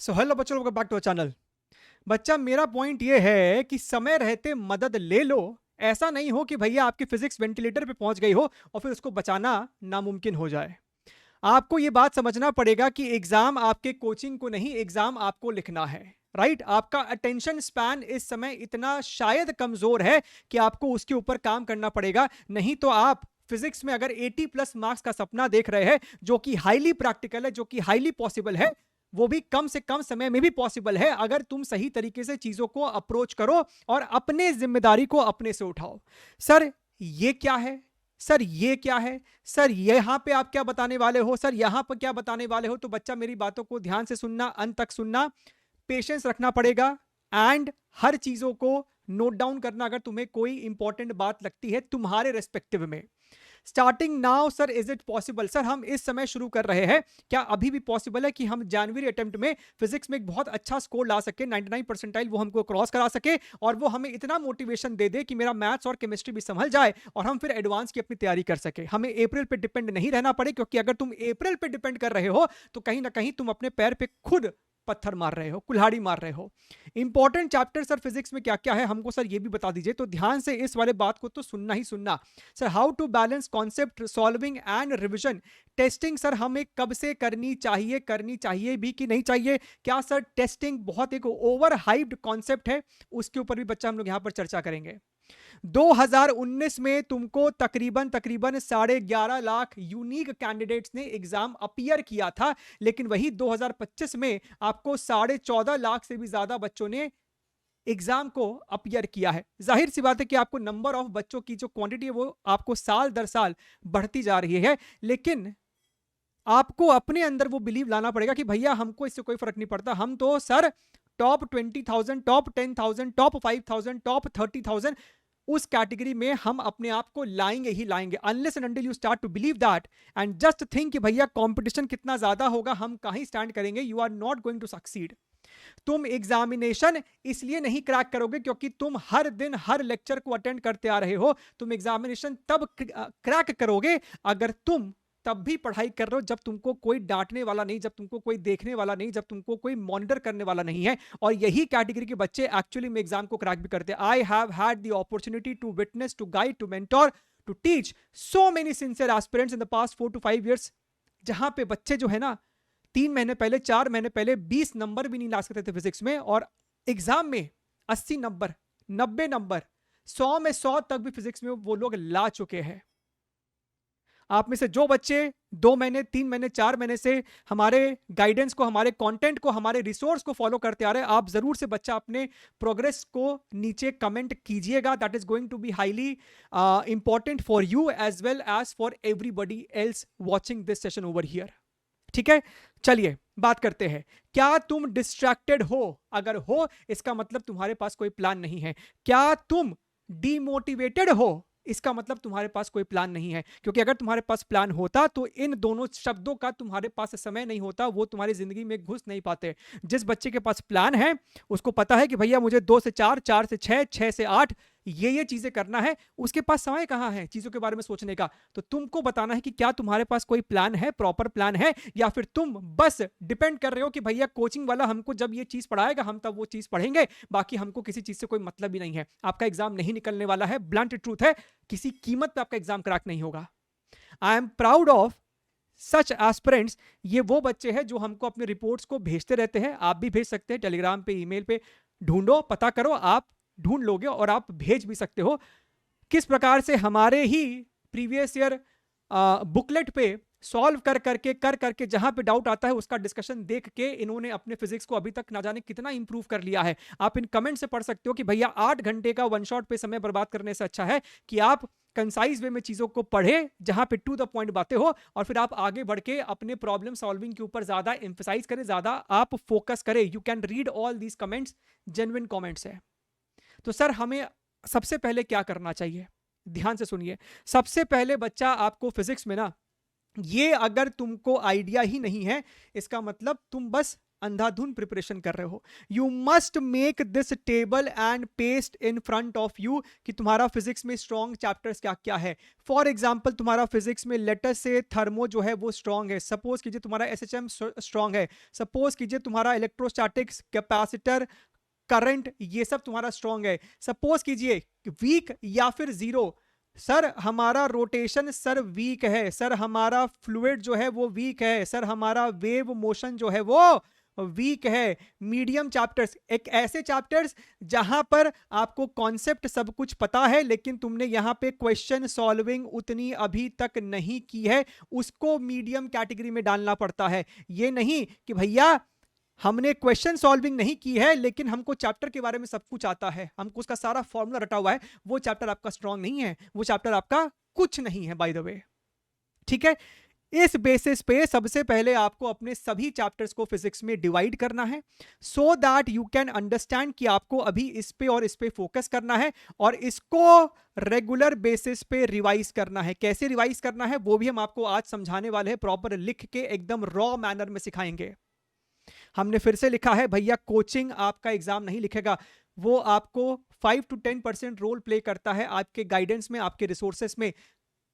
So hello बच्चों, welcome back to channel. बच्चा, मेरा पॉइंट ये है कि समय रहते मदद ले लो। ऐसा नहीं हो कि भैया आपकी फिजिक्स वेंटिलेटर पे पहुंच गई हो और फिर उसको बचाना नामुमकिन हो जाए। आपको ये बात समझना पड़ेगा कि एग्जाम आपके कोचिंग को नहीं, एग्जाम आपको लिखना है। राइट आपका अटेंशन स्पैन इस समय इतना शायद कमजोर है कि आपको उसके ऊपर काम करना पड़ेगा। नहीं तो आप फिजिक्स में अगर 80 प्लस मार्क्स का सपना देख रहे हैं, जो कि हाईली प्रैक्टिकल है, जो कि हाईली पॉसिबल है, वो भी कम से कम समय में भी पॉसिबल है अगर तुम सही तरीके से चीजों को अप्रोच करो और अपने जिम्मेदारी को अपने से उठाओ। सर ये क्या है, सर ये क्या है, सर यहां पे आप क्या बताने वाले हो, सर यहां पर क्या बताने वाले हो, तो बच्चा मेरी बातों को ध्यान से सुनना, अंत तक सुनना, पेशेंस रखना पड़ेगा एंड हर चीजों को नोट डाउन करना अगर तुम्हें कोई इंपॉर्टेंट बात लगती है तुम्हारे रेस्पेक्टिव में। Starting now sir, is it possible, sir हम इस समय शुरू कर रहे हैं, क्या अभी भी पॉसिबल है कि हम जनवरी अटेम्प्ट में फिजिक्स में एक बहुत अच्छा स्कोर ला सके, 99 परसेंटाइल वो हमको क्रॉस करा सके और वो हमें इतना मोटिवेशन दे दे कि मेरा मैथ्स और केमिस्ट्री भी संभल जाए और हम फिर एडवांस की अपनी तैयारी कर सके, हमें अप्रैल पे डिपेंड नहीं रहना पड़े। क्योंकि अगर तुम अप्रैल पे डिपेंड कर रहे हो तो कहीं ना कहीं तुम अपने पैर पे खुद पत्थर मार रहे हो, कुल्हाड़ी मार रहे हो। इंपॉर्टेंट चैप्टर सर फिजिक्स में क्या क्या है हमको सर ये भी बता दीजिए, तो ध्यान से इस वाले बात को तो सुनना ही सुनना। Sir how to balance concept solving and revision. Testing sir हमें कब से करनी चाहिए भी कि नहीं चाहिए। क्या सर टेस्टिंग बहुत एक ओवर हाइप्ड कॉन्सेप्ट है, उसके ऊपर भी बच्चा हम लोग यहां पर चर्चा करेंगे। 2019 में तुमको तकरीबन तकरीबन 11.5 लाख यूनिक कैंडिडेट्स ने एग्जाम अपीयर किया था, लेकिन वही 2025 में आपको 14.5 लाख से भी ज्यादा बच्चों ने एग्जाम को अपीयर किया है। जाहिर सी बात है कि आपको नंबर ऑफ बच्चों की जो क्वांटिटी है वो आपको साल दर साल बढ़ती जा रही है, लेकिन आपको अपने अंदर वो बिलीव लाना पड़ेगा कि भैया हमको इससे कोई फर्क नहीं पड़ता, हम तो sir top 20,000, top 10,000, top 5,000, top 30,000 उस कैटेगरी में हम अपने आप को लाएंगे ही लाएंगे। Unless and until you start to believe that and just think कि भैया कंपटीशन कितना ज्यादा होगा, हम कहीं स्टैंड करेंगे, you are not going to succeed. तुम एग्जामिनेशन इसलिए नहीं क्रैक करोगे क्योंकि तुम हर दिन हर लेक्चर को अटेंड करते आ रहे हो। तुम एग्जामिनेशन तब क्रैक करोगे अगर तुम तब भी पढ़ाई कर रहे हो जब तुमको कोई डांटने वाला नहीं, जब तुमको कोई देखने वाला नहीं, जब तुमको कोई मॉनिटर करने वाला नहीं है। और यही कैटेगरी के बच्चे एक्चुअली में एग्जाम को क्रैक भी करते हैं। I have had the opportunity to witness, to guide, to mentor, to teach so many sincere aspirants in the past 4 to 5 years, जहां पे बच्चे जो है ना 3 महीने पहले, 4 महीने पहले 20 नंबर भी नहीं ला सकते थे फिजिक्स में, और एग्जाम में 80 नंबर, 90 नंबर, 100 में 100 तक भी फिजिक्स में वो लोग ला चुके हैं। आप में से जो बच्चे 2 महीने, 3 महीने, 4 महीने से हमारे गाइडेंस को, हमारे कंटेंट को, हमारे रिसोर्स को फॉलो करते आ रहे हैं, आप जरूर से बच्चा अपने प्रोग्रेस को नीचे कमेंट कीजिएगा। That is going to be highly important for you as well as for everybody else watching this session over here. ठीक है, चलिए बात करते हैं। क्या तुम डिस्ट्रैक्टेड हो? अगर हो इसका मतलब तुम्हारे पास कोई प्लान नहीं है। क्या तुम डीमोटिवेटेड हो? इसका मतलब तुम्हारे पास कोई प्लान नहीं है। क्योंकि अगर तुम्हारे पास प्लान होता तो इन दोनों शब्दों का तुम्हारे पास समय नहीं होता, वो तुम्हारी जिंदगी में घुस नहीं पाते। जिस बच्चे के पास प्लान है उसको पता है कि भैया मुझे 2 से 4, 4 से 6, 6 से 8 ये चीजें करना है। उसके पास समय कहां है चीजों के बारे में सोचने का? तो तुमको बताना है कि क्या तुम्हारे पास कोई प्लान है, प्रॉपर प्लान है, या फिर तुम बस डिपेंड कर रहे हो कि भैया कोचिंग वाला हमको जब ये चीज पढ़ाएगा हम तब वो चीज पढ़ेंगे, बाकी हमको किसी चीज से कोई मतलब ही नहीं है। आपका एग्जाम नहीं निकलने वाला है, ब्लंट ट्रूथ है, किसी कीमत पे आपका एग्जाम क्रैक नहीं होगा। I am proud of such aspirants. ये वो बच्चे हैं जो हमको अपने रिपोर्ट्स को भेजते रहते हैं। आप भी भेज सकते हैं, टेलीग्राम पे, ईमेल पे ढूंढो, पता करो, आप ढूंढ लोगे और आप भेज भी सकते हो किस प्रकार से हमारे ही प्रीवियस ईयर बुकलेट पे सॉल्व कर करके जहां पे डाउट आता है उसका डिस्कशन देख के इन्होंने अपने फिजिक्स को अभी तक ना जाने कितना इंप्रूव कर लिया है। आप इन कमेंट से पढ़ सकते हो कि भैया 8 घंटे का वन शॉट पे समय बर्बाद करने से अच्छा है कि आप कंसाइज वे में चीजों को पढ़े, जहां पे टू द पॉइंट बातें हो, और फिर आप आगे बढ़ के अपने प्रॉब्लम सॉल्विंग के ऊपर ज्यादा एम्फेसाइज करें, ज्यादा आप फोकस करें। You can read all these comments, genuine comments है। तो सर हमें सबसे पहले क्या करना चाहिए? ध्यान से सुनिए। सबसे पहले बच्चा आपको फिजिक्स में ना, ये अगर तुमको आइडिया ही नहीं है इसका मतलब तुम बस अंधाधुन प्रिपरेशन कर रहे हो। You must make this table and paste in front of you कि तुम्हारा फिजिक्स में स्ट्रॉन्ग चैप्टर्स क्या क्या है। फॉर एग्जाम्पल तुम्हारा फिजिक्स में लेटर से थर्मो जो है वो स्ट्रॉन्ग है, सपोज कीजिए तुम्हारा एसएचएम स्ट्रॉन्ग है, सपोज कीजिए तुम्हारा इलेक्ट्रोस्टैटिक्स, कैपेसिटर, करंट, ये सब तुम्हारा स्ट्रॉन्ग है। सपोज कीजिए वीक या फिर जीरो, सर हमारा रोटेशन सर वीक है, सर हमारा फ्लूइड जो है वो वीक है, सर हमारा वेव मोशन जो है वो वीक है। मीडियम चैप्टर्स, एक ऐसे चैप्टर्स जहां पर आपको कॉन्सेप्ट सब कुछ पता है लेकिन तुमने यहां पे क्वेश्चन सॉल्विंग उतनी अभी तक नहीं की है, उसको मीडियम कैटेगरी में डालना पड़ता है। ये नहीं कि भैया हमने क्वेश्चन सॉल्विंग नहीं की है लेकिन हमको चैप्टर के बारे में सब कुछ आता है, हमको उसका सारा फॉर्मूला रटा हुआ है, वो चैप्टर आपका स्ट्रॉन्ग नहीं है, वो चैप्टर आपका कुछ नहीं है बाय द वे। ठीक है, इस बेसिस पे सबसे पहले आपको अपने सभी चैप्टर्स को फिजिक्स में डिवाइड करना है so that you can understand कि आपको अभी इस पे और इस पे फोकस करना है और इसको रेगुलर बेसिस पे रिवाइज करना है। कैसे रिवाइज करना है वो भी हम आपको आज समझाने वाले हैं, प्रॉपर लिख के एकदम रॉ मैनर में सिखाएंगे। हमने फिर से लिखा है भैया कोचिंग आपका एग्जाम नहीं लिखेगा, वो आपको 5 to 10% रोल प्ले करता है आपके गाइडेंस में, आपके रिसोर्सेस में,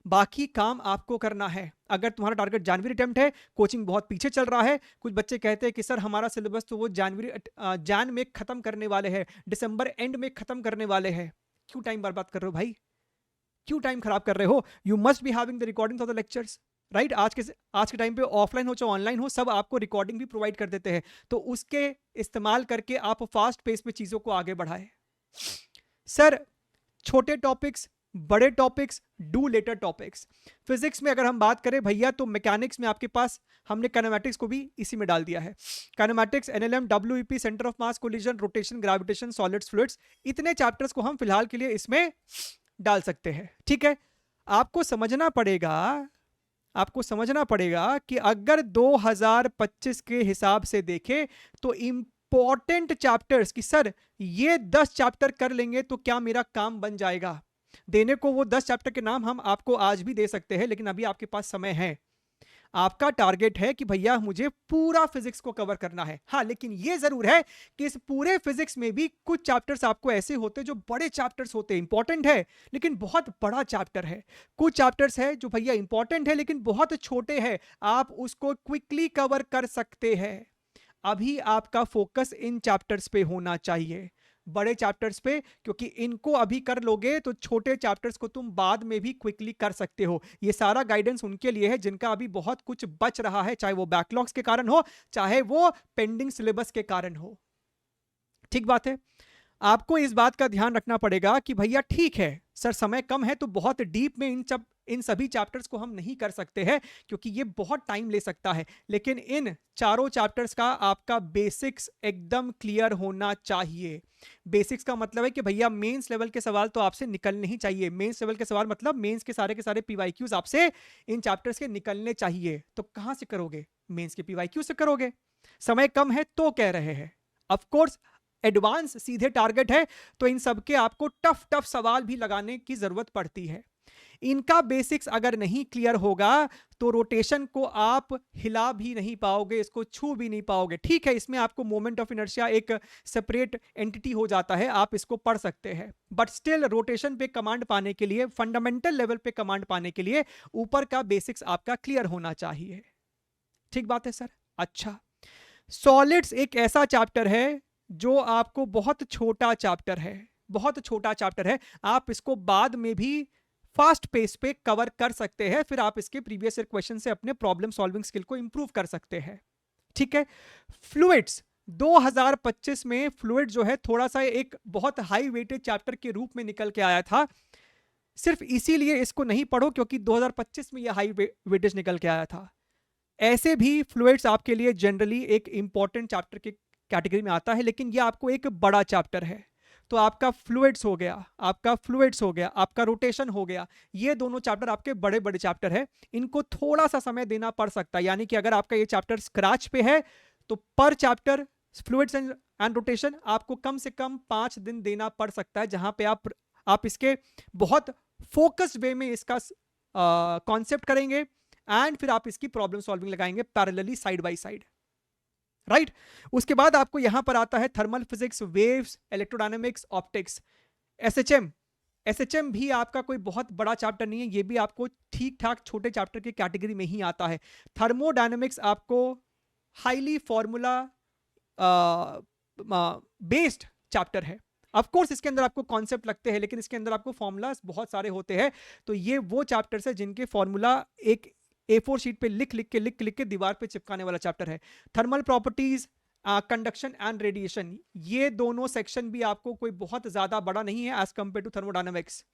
बाकी काम आपको करना है। अगर तुम्हारा टारगेट जनवरी अटेम्प्ट है, कोचिंग बहुत पीछे चल रहा है, कुछ बच्चे कहते हैं कि सर हमारा सिलेबस तो वो जान में खत्म करने वाले हैं, दिसंबर एंड में खत्म करने वाले हैं, क्यों टाइम बर्बाद कर रहे हो भाई, क्यों टाइम खराब कर रहे हो? You must be having the recording of the lectures, right. आज के टाइम पे ऑफलाइन हो चाहे ऑनलाइन हो, सब आपको रिकॉर्डिंग भी प्रोवाइड कर देते हैं, तो उसके इस्तेमाल करके आप फास्ट पेस पे चीजों को आगे बढ़ाएं। सर छोटे टॉपिक्स, बड़े topics, do later topics. Physics में अगर हम बात करें भैया तो मैकेनिक्स में आपके पास हमने काइनेमैटिक्स को भी इसी में डाल दिया है। Kinematics, NLM, WEP, centre of mass collision, rotation, gravitation, solids, fluids, इतने चैप्टर्स को हम फिलहाल के लिए इसमें डाल सकते हैं। ठीक है, आपको समझना पड़ेगा कि अगर 2025 के हिसाब से देखें तो इंपॉर्टेंट चैप्टर्स कि सर ये 10 चैप्टर कर लेंगे तो क्या मेरा काम बन जाएगा, देने को वो 10 चैप्टर के नाम हम आपको आज भी दे सकते हैं, लेकिन अभी आपके पास समय है। आपका टारगेट है कि भैया मुझे पूरा फिजिक्स को कवर करना है। हाँ, लेकिन ये जरूर है कि इस पूरे फिजिक्स में भी कुछ चैप्टर्स आपको ऐसे होते हैं जो बड़े चैप्टर्स होते हैं, इंपॉर्टेंट है लेकिन बहुत बड़ा चैप्टर है। कुछ चैप्टर्स है जो भैया इंपॉर्टेंट है लेकिन बहुत छोटे हैं, आप उसको क्विकली कवर कर सकते हैं। अभी आपका फोकस इन चैप्टर्स पे होना चाहिए, बड़े चैप्टर्स पे, क्योंकि इनको अभी कर लोगे तो छोटे चैप्टर्स को तुम बाद में भी क्विकली कर सकते हो। ये सारा गाइडेंस उनके लिए है जिनका अभी बहुत कुछ बच रहा है, चाहे वो बैकलॉग्स के कारण हो, चाहे वो पेंडिंग सिलेबस के कारण हो। ठीक बात है, आपको इस बात का ध्यान रखना पड़ेगा कि भैया ठीक है सर समय कम है तो बहुत डीप में इन सभी चैप्टर्स को हम नहीं कर सकते हैं क्योंकि ये बहुत टाइम ले सकता है, लेकिन इन चारों चैप्टर्स का आपका बेसिक्स एकदम क्लियर होना चाहिए। बेसिक्स का मतलब है कि भैया मेंस लेवल के सवाल तो आपसे निकलने ही चाहिए। मेंस लेवल के सवाल मतलब मेंस के सारे पीवाईक्यूज आपसे इन चैप्टर्स के निकलने चाहिए। तो कहां से करोगे? मेंस के पीवाईक्यू से करोगे। समय कम है तो कह रहे हैं, ऑफ कोर्स एडवांस सीधे टारगेट है तो इन सब के आपको टफ सवाल भी लगाने की जरूरत पड़ती है। इनका बेसिक्स अगर नहीं क्लियर होगा तो रोटेशन को आप हिला भी नहीं पाओगे, इसको छू भी नहीं पाओगे। ठीक है, इसमें आपको मोमेंट ऑफ इनर्शिया एक सेपरेट एंटिटी हो जाता है, आप इसको पढ़ सकते हैं, बट स्टिल रोटेशन पे कमांड पाने के लिए, फंडामेंटल लेवल पे कमांड पाने के लिए ऊपर का बेसिक्स आपका क्लियर होना चाहिए। ठीक बात है सर। अच्छा, सॉलिड्स एक ऐसा चैप्टर है जो आपको बहुत छोटा चैप्टर है, आप इसको बाद में भी फास्ट पेस पे कवर कर सकते हैं, फिर आप इसके प्रीवियस ईयर क्वेश्चन से अपने प्रॉब्लम सॉल्विंग स्किल को इंप्रूव कर सकते हैं। ठीक है, फ्लूइड्स 2025 में फ्लूइड जो है थोड़ा सा एक बहुत हाई वेटेड चैप्टर के रूप में निकल के आया था। सिर्फ इसीलिए इसको नहीं पढ़ो क्योंकि 2025 में यह हाई वेटेज निकल के आया था। ऐसे भी फ्लूइड्स आपके लिए जनरली एक इंपॉर्टेंट चैप्टर के कैटेगरी में आता है, लेकिन यह आपको एक बड़ा चैप्टर है। तो आपका फ्लूइड्स हो गया, आपका रोटेशन हो गया, ये दोनों चैप्टर आपके बड़े बड़े चैप्टर है, इनको थोड़ा सा समय देना पड़ सकता है। यानी कि अगर आपका ये चैप्टर स्क्रैच पे है तो पर चैप्टर फ्लूइड्स एंड रोटेशन आपको कम से कम 5 दिन देना पड़ सकता है, जहां पे आप इसके बहुत फोकस्ड वे में इसका कॉन्सेप्ट करेंगे एंड फिर आप इसकी प्रॉब्लम सॉल्विंग लगाएंगे parallelly side by side. Right. उसके बाद आपको यहां पर आता है thermal physics, waves, electrodynamics, optics, SHM. SHM भी आपका कोई बहुत बड़ा चैप्टर नहीं है, ये भी आपको ठीक ठाक छोटे चैप्टर की कैटेगरी में ही आता है। थर्मोडायनेमिक्स आपको हाईली फॉर्मूला बेस्ड चैप्टर है। ऑफ कोर्स इसके अंदर आपको कॉन्सेप्ट लगते हैं, लेकिन इसके अंदर आपको फॉर्मूलाज बहुत सारे होते हैं। तो ये वो चैप्टर्स है जिनके फॉर्मूला एक A4 शीट पे लिख के दीवार पे चिपकाने वाला चैप्टर है। Thermal properties, conduction and radiation, ये दोनों सेक्शन भी आपको कोई बहुत ज्यादा बड़ा नहीं है as compare to thermodynamics.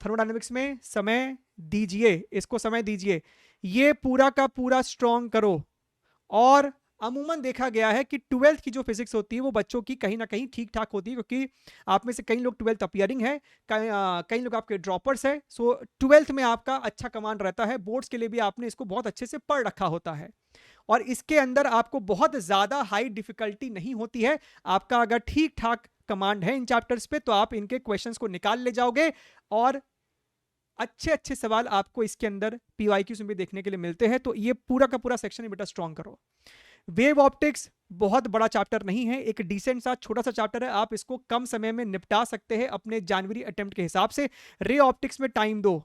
Thermodynamics में समय दीजिए, इसको समय दीजिए, ये पूरा का पूरा स्ट्रॉन्ग करो। और अमूमन देखा गया है कि 12th की जो फिजिक्स होती है वो बच्चों की कहीं ना कहीं ठीक ठाक होती है, क्योंकि आप में से कई लोग 12th अपियरिंग है, कई लोग आपके ड्रॉपर्स है। सो 12th में आपका अच्छा कमांड रहता है, बोर्ड्स के लिए भी आपने इसको बहुत अच्छे से पढ़ रखा होता है। और इसके अंदर आपको बहुत ज्यादा हाई डिफिकल्टी नहीं होती है। आपका अगर ठीक ठाक कमांड है इन चैप्टर्स पे तो आप इनके क्वेश्चंस को निकाल ले जाओगे, और अच्छे अच्छे सवाल आपको इसके अंदर पीवाईक्यूज में भी देखने के लिए मिलते हैं। तो ये पूरा का पूरा सेक्शन बेटा स्ट्रॉन्ग करो। वेव ऑप्टिक्स बहुत बड़ा चैप्टर नहीं है, एक डिसेंट सा छोटा सा चैप्टर है, आप इसको कम समय में निपटा सकते हैं अपने जनवरी अटेम्प्ट के हिसाब से। रे ऑप्टिक्स में टाइम दो,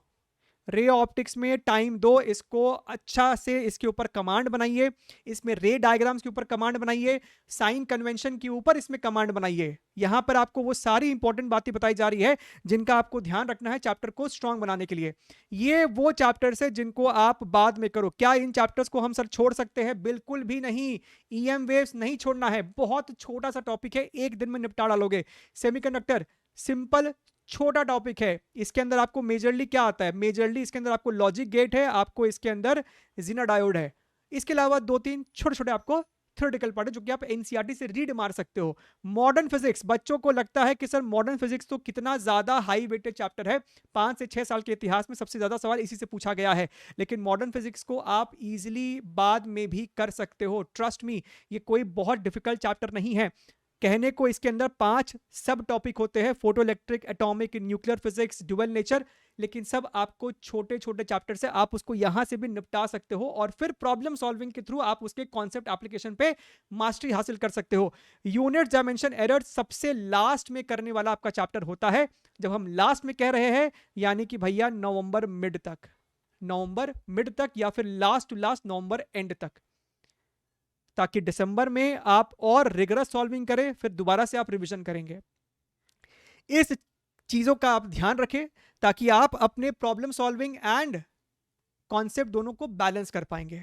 रे ऑप्टिक्स में टाइम दो, इसको अच्छा से इसके ऊपर कमांड बनाइए, इसमें रे डायग्राम्स के ऊपर कमांड बनाइए, साइन कन्वेंशन के ऊपर इसमें कमांड बनाइए। यहां पर आपको वो सारी इंपॉर्टेंट बातें बताई जा रही है जिनका आपको ध्यान रखना है चैप्टर को स्ट्रांग बनाने के लिए। ये वो चैप्टर्स है जिनको आप बाद में करो। क्या इन चैप्टर्स को हम सर छोड़ सकते हैं? बिल्कुल भी नहीं। ईएम वेव्स नहीं छोड़ना है, बहुत छोटा सा टॉपिक है, एक दिन में निपटा डालोगे। सेमीकंडक्टर सिंपल छोटा टॉपिक है, इसके अंदर आपको मेजरली क्या आता है? मेजरली इसके अंदर आपको लॉजिक गेट है, आपको इसके अंदर जीना डायोड है। इसके अलावा दो तीन छोटे छोटे आपको थ्योरेटिकल पार्ट है जो कि आप एनसीईआरटी से रीड मार सकते हो। मॉडर्न फिजिक्स, बच्चों को लगता है कि सर मॉडर्न फिजिक्स तो कितना ज्यादा हाई वेटेड चैप्टर है, 5 से 6 साल के इतिहास में सबसे ज्यादा सवाल इसी से पूछा गया है। लेकिन मॉडर्न फिजिक्स को आप इजीली बाद में भी कर सकते हो, ट्रस्ट मी, ये कोई बहुत डिफिकल्ट चैप्टर नहीं है। कहने को इसके अंदर 5 सब टॉपिक होते हैं, photo electric, atomic, nuclear physics, dual nature, लेकिन सब आपको छोटे छोटे चैप्टर से आप उसको यहां से भी निपटा सकते हो, और फिर प्रॉब्लम सॉल्विंग के थ्रू आप उसके कॉन्सेप्ट एप्लीकेशन पे मास्टरी हासिल कर सकते हो। यूनिट डायमेंशन एरर सबसे लास्ट में करने वाला आपका चैप्टर होता है। जब हम लास्ट में कह रहे हैं यानी कि भैया नवंबर मिड तक, नवंबर मिड तक या फिर last to last November end तक, ताकि दिसंबर में आप और रिगरस सॉल्विंग करें, फिर दोबारा से आप रिवीजन करेंगे। इस चीजों का आप ध्यान रखें ताकि आप अपने प्रॉब्लम सॉल्विंग एंड कॉन्सेप्ट दोनों को बैलेंस कर पाएंगे।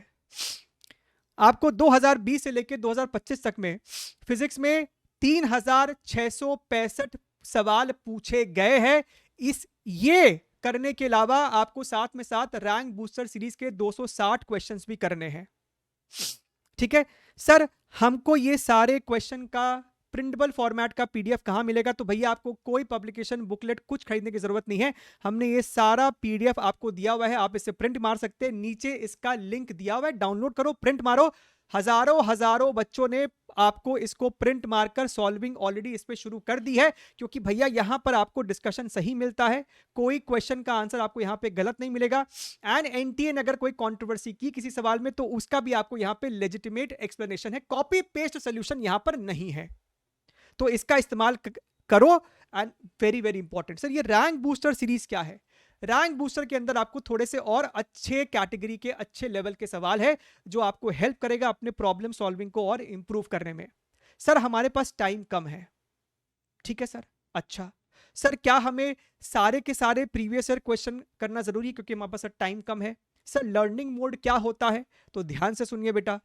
आपको 2020 से लेकर 2025 तक में फिजिक्स में 3665 सवाल पूछे गए हैं। इस ये करने के अलावा आपको साथ में साथ रैंक बूस्टर सीरीज के 260 क्वेश्चंस भी करने हैं। ठीक है सर, हमको ये सारे क्वेश्चन का प्रिंटेबल फॉर्मेट का पीडीएफ कहां मिलेगा? तो भैया आपको कोई पब्लिकेशन बुकलेट कुछ खरीदने की जरूरत नहीं है, हमने ये सारा पीडीएफ आपको दिया हुआ है, आप इसे प्रिंट मार सकते हैं। नीचे इसका लिंक दिया हुआ है, डाउनलोड करो, प्रिंट मारो। हजारों बच्चों ने आपको इसको प्रिंट मारकर सॉल्विंग ऑलरेडी इस पे शुरू कर दी है, क्योंकि भैया यहां पर आपको डिस्कशन सही मिलता है, कोई क्वेश्चन का आंसर आपको यहां पे गलत नहीं मिलेगा। एंड एनटीए ने अगर कोई कंट्रोवर्सी की किसी सवाल में तो उसका भी आपको यहां पे लेजिटिमेट एक्सप्लेनेशन है, कॉपी पेस्ट सोल्यूशन यहां पर नहीं है, तो इसका इस्तेमाल करो। And very very important sir, ये रैंक बूस्टर सीरीज क्या है? रैंक बूस्टर के अंदर आपको थोड़े से और अच्छे कैटेगरी के अच्छे लेवल के सवाल है जो आपको हेल्प करेगा अपने प्रॉब्लम सॉल्विंग को और इंप्रूव करने में। सर हमारे पास टाइम कम है, ठीक है सर, अच्छा सर क्या हमें सारे के सारे प्रीवियस ईयर क्वेश्चन करना जरूरी है क्योंकि हमारे पास टाइम कम है? सर लर्निंग मोड क्या होता है? तो ध्यान से सुनिए बेटा,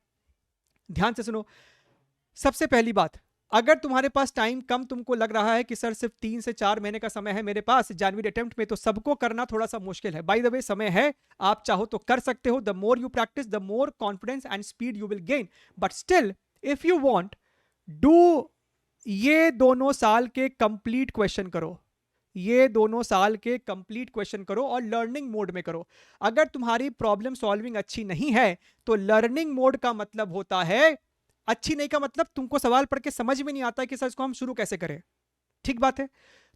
ध्यान से सुनो। सबसे पहली बात, अगर तुम्हारे पास टाइम कम तुमको लग रहा है कि सर सिर्फ 3 से 4 महीने का समय है मेरे पास जनवरी अटेम्प्ट में, तो सबको करना थोड़ा सा मुश्किल है। बाय द वे समय है, आप चाहो तो कर सकते हो। The more you practice the more confidence and speed you will gain, but still if you want do ये दोनों साल के कंप्लीट क्वेश्चन करो, ये दोनों साल के कंप्लीट क्वेश्चन करो और लर्निंग मोड में करो। अगर तुम्हारी प्रॉब्लम सॉल्विंग अच्छी नहीं है तो लर्निंग मोड का मतलब होता है, अच्छी नहीं का मतलब तुमको सवाल पढ़ के समझ में नहीं आता है कि सर इसको हम शुरू कैसे करें, ठीक बात है।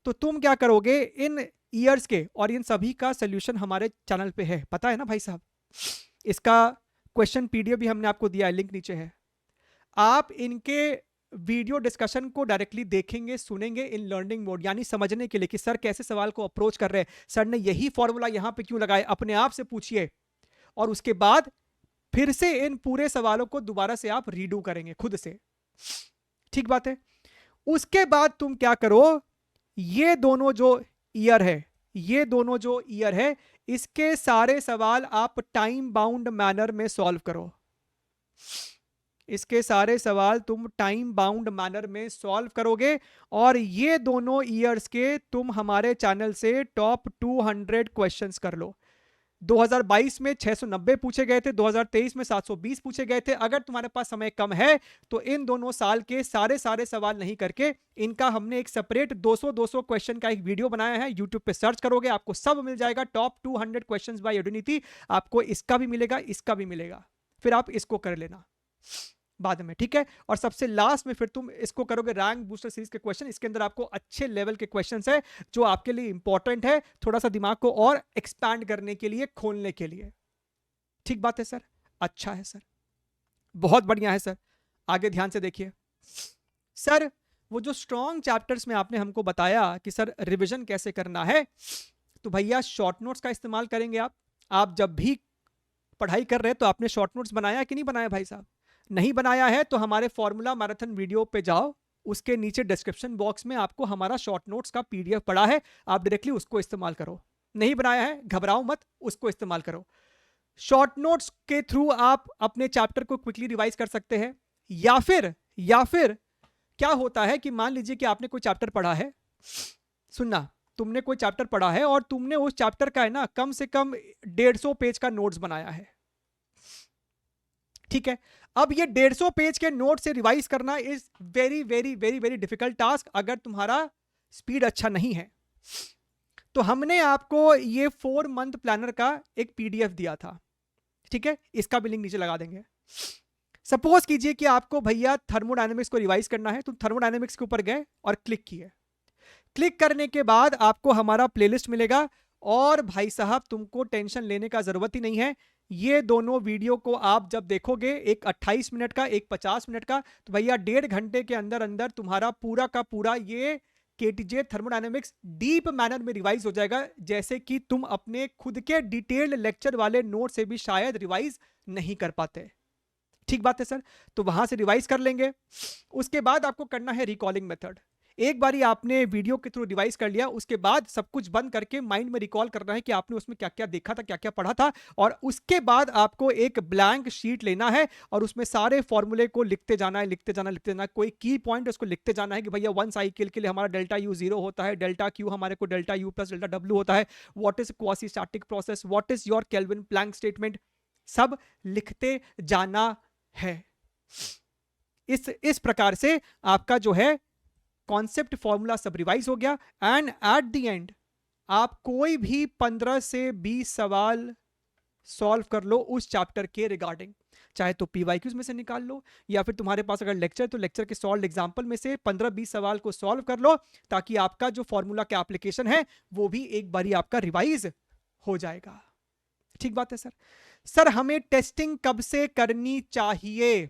तो तुम क्या करोगे, इन ईयर्स के और इन सभी का सोल्यूशन हमारे चैनल पे है, पता है ना भाई साहब। इसका क्वेश्चन पीडीएफ भी हमने आपको दिया है, लिंक नीचे है। आप इनके वीडियो डिस्कशन को डायरेक्टली देखेंगे, सुनेंगे इन लर्निंग मोड, यानी समझने के लिए कि सर कैसे सवाल को अप्रोच कर रहे हैं, सर ने यही फॉर्मूला यहां पे क्यों लगाए, अपने आप से पूछिए। और उसके बाद फिर से इन पूरे सवालों को दोबारा से आप रीडू करेंगे खुद से। ठीक बात है। उसके बाद तुम क्या करो, ये दोनों जो ईयर है, ये दोनों जो ईयर है, इसके सारे सवाल आप टाइम बाउंड मैनर में सॉल्व करो। इसके सारे सवाल तुम टाइम बाउंड मैनर में सॉल्व करोगे, और ये दोनों ईयर्स के तुम हमारे चैनल से टॉप 200 क्वेश्चंस कर लो। 2022 में 690 पूछे गए थे, 2023 में 720 पूछे गए थे। अगर तुम्हारे पास समय कम है तो इन दोनों साल के सारे सवाल नहीं करके इनका हमने एक सेपरेट 200 क्वेश्चन का एक वीडियो बनाया है। यूट्यूब पे सर्च करोगे आपको सब मिल जाएगा, टॉप 200 क्वेश्चंस बाय यूडीनिटी। आपको इसका भी मिलेगा, इसका भी मिलेगा, फिर आप इसको कर लेना बाद में, ठीक है। और सबसे लास्ट में फिर तुम इसको करोगे रैंक बूस्टर सीरीज के क्वेश्चन। इसके अंदर आपको अच्छे लेवल के क्वेश्चंस है जो आपके लिए इंपॉर्टेंट है, थोड़ा सा दिमाग को और एक्सपैंड करने के लिए, खोलने के लिए। ठीक बात है सर, अच्छा है सर, बहुत बढ़िया है सर। आगे ध्यान से देखिए सर, वो जो स्ट्रॉन्ग चैप्टर्स में आपने हमको बताया कि सर रिविजन कैसे करना है, तो भैया शॉर्ट नोट्स का इस्तेमाल करेंगे आप जब भी पढ़ाई कर रहे हैं तो आपने शॉर्ट नोट्स बनाया कि नहीं बनाया भाई साहब? नहीं बनाया है तो हमारे फॉर्मूला मैराथन वीडियो पे जाओ, उसके नीचे डिस्क्रिप्शन बॉक्स में आपको हमारा शॉर्ट नोट्स का पीडीएफ पड़ा है, आप डायरेक्टली उसको इस्तेमाल करो। नहीं बनाया है घबराओ मत, उसको इस्तेमाल करो। शॉर्ट नोट्स के थ्रू आप अपने चैप्टर को क्विकली रिवाइज कर सकते हैं। या फिर क्या होता है कि मान लीजिए कि आपने कोई चैप्टर पढ़ा है, सुनना, तुमने कोई चैप्टर पढ़ा है और तुमने उस चैप्टर का है ना कम से कम 150 पेज का नोट्स बनाया है, ठीक है। अब ये 150 पेज के नोट से रिवाइज करना is very very very very difficult task अगर तुम्हारा स्पीड अच्छा नहीं है। तो हमने आपको ये 4 मंथ प्लानर का एक पीडीएफ दिया था, ठीक है, इसका भी लिंक नीचे लगा देंगे। सपोज कीजिए कि आपको भैया थर्मोडायनेमिक्स को रिवाइज करना है, तुम थर्मोडायनेमिक्स के ऊपर गए और क्लिक किए। क्लिक करने के बाद आपको हमारा प्लेलिस्ट मिलेगा, और भाई साहब तुमको टेंशन लेने का जरूरत ही नहीं है। ये दोनों वीडियो को आप जब देखोगे, एक 28 मिनट का, एक 50 मिनट का, तो भैया 1.5 घंटे के अंदर अंदर तुम्हारा पूरा का पूरा ये केटीजे थर्मोडायनेमिक्स डीप मैनर में रिवाइज हो जाएगा, जैसे कि तुम अपने खुद के डिटेल्ड लेक्चर वाले नोट से भी शायद रिवाइज नहीं कर पाते। ठीक बात है सर, तो वहां से रिवाइज कर लेंगे। उसके बाद आपको करना है रिकॉलिंग मेथड। एक बारी आपने वीडियो के थ्रू रिवाइज कर लिया, उसके बाद सब कुछ बंद करके माइंड में रिकॉल करना है कि आपने उसमें क्या क्या देखा था, क्या क्या पढ़ा था, और उसके बाद आपको एक ब्लैंक शीट लेना है और उसमें सारे फॉर्मूले को लिखते जाना है, लिखते जाना। कोई की पॉइंट उसको लिखते जाना है कि भैया 1 साइकिल के लिए हमारा डेल्टा यू 0 होता है, डेल्टा क्यू हमारे को delta U plus delta W होता है, what is quasi static process, what is your Kelvin Planck statement, सब लिखते जाना है। इस प्रकार से आपका जो है कॉन्सेप्ट फॉर्मूला सब रिवाइज हो गया, एंड एट द एंड आप कोई भी 15 से 20 सवाल सॉल्व कर लो उस चैप्टर के रिगार्डिंग, चाहे तो पीवाईक्यूज में से निकाल लो, या फिर तुम्हारे पास अगर लेक्चर तो लेक्चर के सॉल्व एग्जांपल में से 15-20 सवाल को सॉल्व कर लो, ताकि आपका जो फॉर्मूला का एप्लीकेशन है वो भी एक बारी आपका रिवाइज हो जाएगा। ठीक बात है सर। सर हमें टेस्टिंग कब से करनी चाहिए?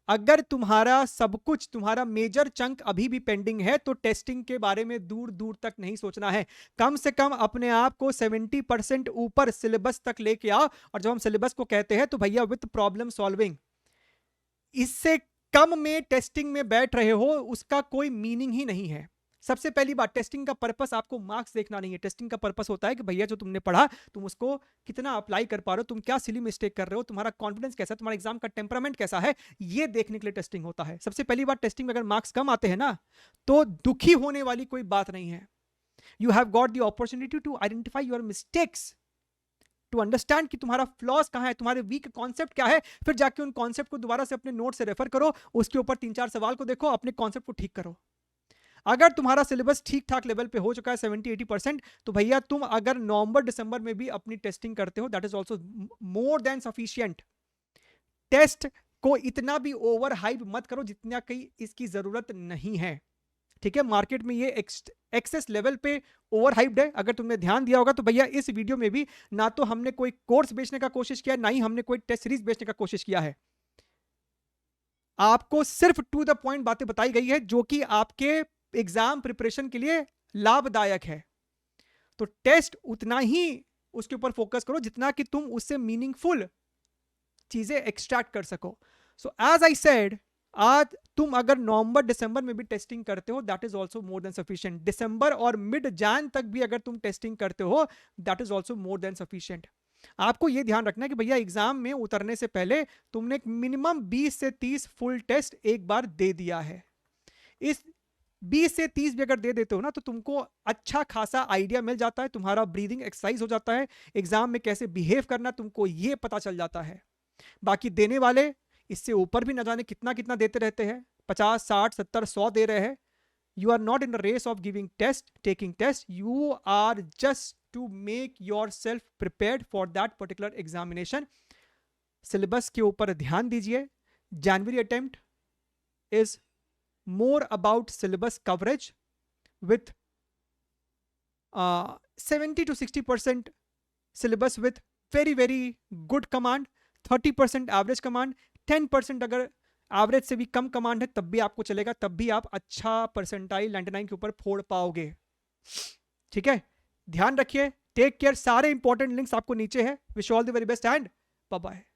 अगर तुम्हारा सब कुछ, तुम्हारा मेजर चंक अभी भी पेंडिंग है तो टेस्टिंग के बारे में दूर दूर तक नहीं सोचना है। कम से कम अपने आप को 70% ऊपर सिलेबस तक लेके आओ। और जब हम सिलेबस को कहते हैं तो भैया विद प्रॉब्लम सॉल्विंग, इससे कम में टेस्टिंग में बैठ रहे हो उसका कोई मीनिंग ही नहीं है। सबसे पहली बात, टेस्टिंग का पर्पस आपको मार्क्स देखना नहीं है। टेस्टिंग का पर्पस होता है कि भैया जो तुमने पढ़ा तुम उसको कितना अप्लाई कर पा रहे हो, तुम क्या सिली मिस्टेक कर रहे हो, तुम्हारा कॉन्फिडेंस कैसा है, तुम्हारा एग्जाम का टेम्परामेंट कैसा है, ये देखने के लिए टेस्टिंग होता है। सबसे पहली बात, टेस्टिंग में अगर मार्क्स कम आते हैं ना तो दुखी होने वाली कोई बात नहीं है। You have got the opportunity to identify your mistakes, to understand कि तुम्हारा फ्लॉज कहां है, तुम्हारे वीक कॉन्सेप्ट क्या है, फिर जाके उन कॉन्सेप्ट को दोबारा से अपने नोट से रेफर करो, उसके ऊपर 3-4 सवाल को देखो, अपने कॉन्सेप्ट को ठीक करो। अगर तुम्हारा सिलेबस ठीक ठाक लेवल पे हो चुका है 70-80%, तो भैया तुम अगर नवंबर दिसंबर में भी अपनी टेस्टिंग करते हो, that is also more than sufficient. Test को इतना भी ओवर हाइप मत करो जितना कहीं इसकी जरूरत नहीं है। ठीक है, मार्केट में ये एक्सेस लेवल पे ओवर हाइप्ड है। अगर तुमने ध्यान दिया होगा तो भैया इस वीडियो में भी ना तो हमने कोई कोर्स बेचने का कोशिश किया, ना ही हमने कोई टेस्ट सीरीज बेचने का कोशिश किया है। आपको सिर्फ टू द पॉइंट बातें बताई गई है जो कि आपके एग्जाम प्रिपरेशन के लिए लाभदायक है। तो टेस्ट उतना ही उसके ऊपर फोकस करो जितना कि तुम उससे मीनिंगफुल चीजें एक्सट्रैक्ट कर सको। सो एज आई सेड, आज तुम अगर नवंबर दिसंबर में भी टेस्टिंग करते हो that is also more than sufficient. दिसंबर और मिड जैन तक भी अगर तुम टेस्टिंग करते हो that is also more than sufficient. आपको यह ध्यान रखना है कि भैया एग्जाम में उतरने से पहले तुमने एक मिनिमम 20 से 30 फुल टेस्ट एक बार दे दिया है। इस 20 से 30 भी अगर दे देते हो ना तो तुमको अच्छा खासा आइडिया मिल जाता है, तुम्हारा ब्रीदिंग एक्सरसाइज हो जाता है, एग्जाम में कैसे बिहेव करना तुमको ये पता चल जाता है। बाकी देने वाले इससे ऊपर भी न जाने कितना कितना देते रहते हैं, 50 60 70 100 दे रहे हैं। You are not in the race of giving test, taking test. You are just to make yourself prepared for that particular examination. Syllabus के ऊपर ध्यान दीजिए। January attempt is more about syllabus coverage with 70 to 60% syllabus with very very good command, 30% average command, 10% अगर average से भी कम command है तब भी आपको चलेगा, तब भी आप अच्छा परसेंटाइल 99 के ऊपर फोड़ पाओगे। ठीक है, ध्यान रखिए, टेक केयर। सारे इंपॉर्टेंट लिंक्स आपको नीचे है। Wish all the very best and bye bye.